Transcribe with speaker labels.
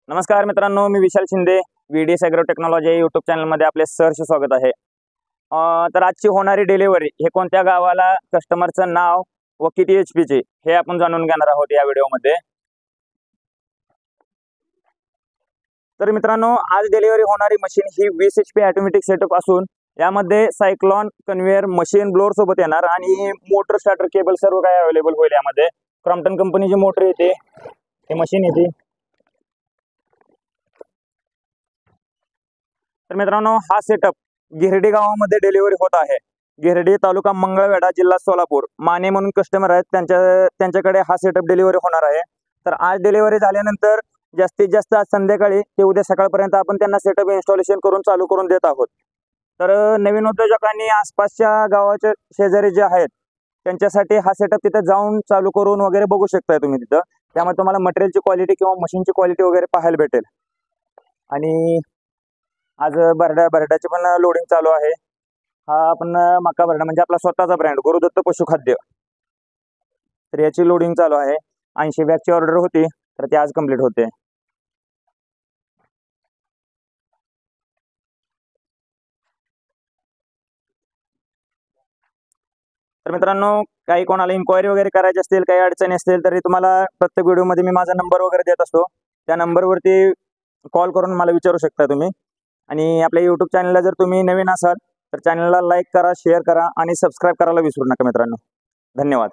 Speaker 1: नमस्कार मित्रांनो, मी Vishal Shinde, VDS agro technology YouTube चॅनलमध्ये आपले सहर्ष स्वागत आहे। तर आजची होणारी डिलिव्हरी हे कोणत्या गावाला, कस्टमरचं नाव व किती HP चे हे आपण जाणून घेणार आहोत या व्हिडिओमध्ये। तर मित्रांनो, आज डिलिव्हरी होणारी मशीन ही 20 HP ऑटोमॅटिक सेटअप असून यामध्ये सायक्लॉन कन्व्हेयर मशीन ब्लोअर सोबत येणार आणि मोटर स्टार्टर केबल सर्व काही अवेलेबल होईल। यामध्ये क्रॉम्प्टन कंपनीची मोटर येते, ही मशीन येते। तर मित्रांनो, हा सेटअप गिरडी गावामध्ये डिलिव्हरी होत आहे। गिरडी तालुका मंगळवेढा, जिल्हा सोलापूर। माने म्हणून कस्टमर आहेत, त्यांच्याकडे हा सेटअप डिलिव्हरी होणार आहे। तर आज डिलिव्हरी झाल्यानंतर जास्तीत जास्त आज संध्याकाळी ते उद्या सकाळपर्यंत आपण त्यांना सेटअप इन्स्टॉलेशन करून चालू करून देत आहोत। तर नवीन उद्योजकांनी आसपासच्या गावाच्या शेजारी जे आहेत त्यांच्यासाठी हा सेटअप तिथे जाऊन चालू करून वगैरे बघू शकताय तुम्ही तिथं। त्यामुळे तुम्हाला मटेरियलची क्वालिटी किंवा मशीनची क्वालिटी वगैरे पाहायला भेटेल। आणि आज बरड्याची पण लोडिंग चालू आहे। हा आपण मका बरडा म्हणजे आपला स्वतःचा ब्रँड गुरुदत्त पशुखाद्य, तर याची लोडिंग चालू आहे। 80 बॅगची ऑर्डर होती, तर ती आज कंप्लीट होते। तर मित्रांनो, काही कोणाला इन्क्वायरी वगैरे करायची असतील, काही अडचणी असतील, तरी तुम्हाला प्रत्येक व्हिडिओमध्ये मी माझा नंबर वगैरे देत असतो। त्या नंबरवरती कॉल करून मला विचारू शकता तुम्ही। आणि आपल्या यूट्यूब चॅनलला जर तुम्ही नवीन असाल तर चॅनलला लाईक करा, शेअर करा आणि सबस्क्राईब करायला विसरू नका मित्रांनो। धन्यवाद।